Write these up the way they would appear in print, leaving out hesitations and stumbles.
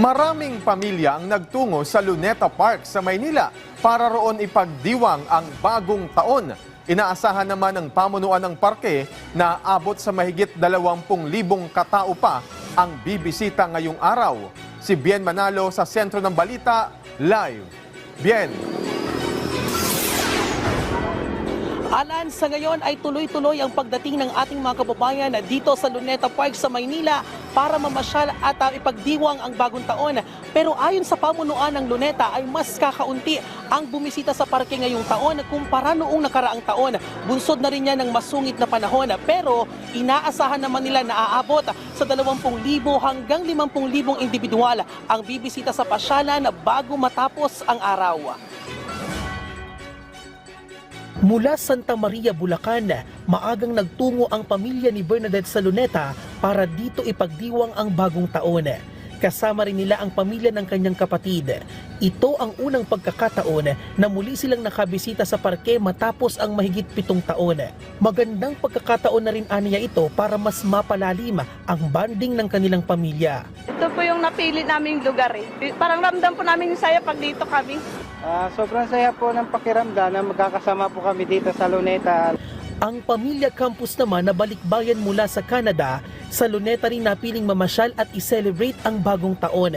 Maraming pamilya ang nagtungo sa Luneta Park sa Maynila para roon ipagdiwang ang bagong taon. Inaasahan naman ng pamunuan ng parke na abot sa mahigit 20,000 katao pa ang bibisita ngayong araw. Si Bien Manalo sa sentro ng balita, live. Bien. Alan, sa ngayon ay tuloy-tuloy ang pagdating ng ating mga kababayan dito sa Luneta Park sa Maynila para mamasyal at ipagdiwang ang bagong taon. Pero ayon sa pamunuan ng Luneta ay mas kakaunti ang bumisita sa parke ngayong taon kumpara noong nakaraang taon. Bunsod na rin yan ng masungit na panahon. Pero inaasahan naman nila na aabot sa 20,000 hanggang 50,000 individual ang bibisita sa pasyalan bago matapos ang araw. Mula Santa Maria, Bulacan, maagang nagtungo ang pamilya ni Bernadette sa Luneta para dito ipagdiwang ang bagong taon. Kasama rin nila ang pamilya ng kanyang kapatid. Ito ang unang pagkakataon na muli silang nakabisita sa parke matapos ang mahigit 7 taon. Magandang pagkakataon na rin aniya ito para mas mapalalim ang bonding ng kanilang pamilya. Ito po yung napili naming lugar eh. Parang ramdam po namin yung saya pag dito kami. Sobrang saya po ng pakiramdam na magkakasama po kami dito sa Luneta. Ang pamilya Campos naman na balikbayan mula sa Canada, sa Luneta rin napiling mamasyal at i-celebrate ang bagong taon.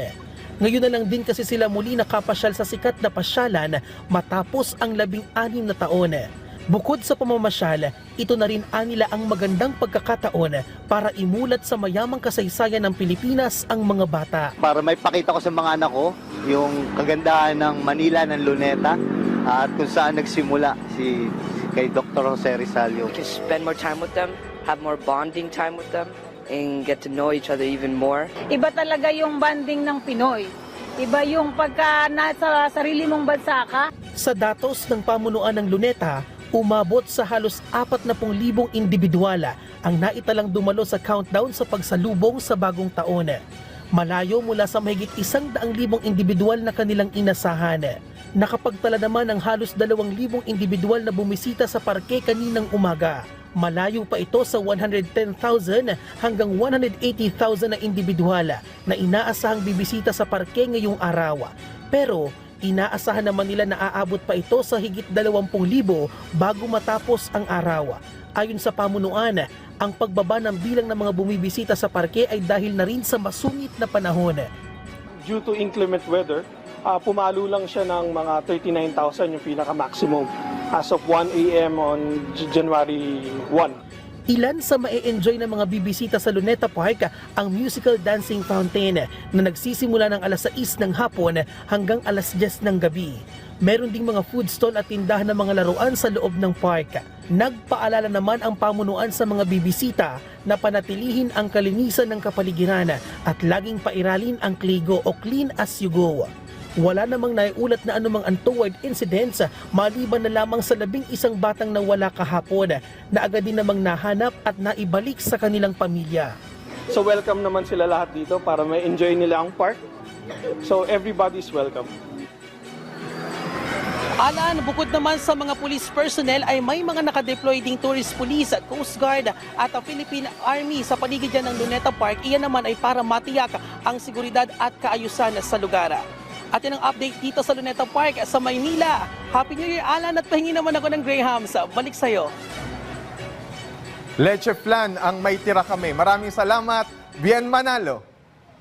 Ngayon na lang din kasi sila muli nakapasyal sa sikat na pasyalan matapos ang 16 na taon. Bukod sa pamamasyal, ito na rin anila ang magandang pagkakataon para imulat sa mayamang kasaysayan ng Pilipinas ang mga bata. Para may pakita ko sa mga anak ko yung kagandahan ng Manila, ng Luneta, at kung saan nagsimula si kay Dr. Jose Rizal. We can spend more time with them, have more bonding time with them, and get to know each other even more. Iba talaga yung banding ng Pinoy. Iba yung pagka nasa sarili mong bansa ka. Sa datos ng pamunuan ng Luneta, umabot sa halos 40,000 individual ang naitalang dumalo sa countdown sa pagsalubong sa bagong taon. Malayo mula sa mahigit 100,000 individual na kanilang inasahan. Nakapagtala naman ng halos 2,000 individual na bumisita sa parke kaninang umaga. Malayo pa ito sa 110,000 hanggang 180,000 na individual na inaasahang bibisita sa parke ngayong araw. Pero inaasahan naman nila na aabot pa ito sa higit 20,000 bago matapos ang araw. Ayon sa pamunuan, ang pagbaba ng bilang ng mga bumibisita sa parke ay dahil na rin sa masungit na panahon. Due to inclement weather, pumalo lang siya ng mga 39,000 yung pinaka-maximum as of 1 a.m. on January 1. Ilan sa ma-enjoy ng mga bibisita sa Luneta Park ang musical dancing fountain na nagsisimula ng alas 6 ng hapon hanggang alas 10 ng gabi. Meron ding mga food stall at tindahan ng mga laruan sa loob ng park. Nagpaalala naman ang pamunuan sa mga bibisita na panatilihin ang kalinisan ng kapaligiran at laging pairalin ang kligo o clean as you go. Wala namang naiulat na anumang untoward incidents maliban na lamang sa 11 batang nawala kahapon na agad din namang nahanap at naibalik sa kanilang pamilya. So welcome naman sila lahat dito para ma-enjoy nila ang park. So everybody's welcome. Alan, bukod naman sa mga police personnel ay may mga nakadeploy ding tourist police, Coast Guard at Philippine Army sa paligid dyan ng Luneta Park. Iyan naman ay para matiyak ang seguridad at kaayusan sa lugar. At yan ang update dito sa Luneta Park sa Maynila. Happy New Year, Alan, at pahingi naman ako ng Grahams. Balik sa'yo. Leche Flan ang may tira kami. Maraming salamat, Bien Manalo.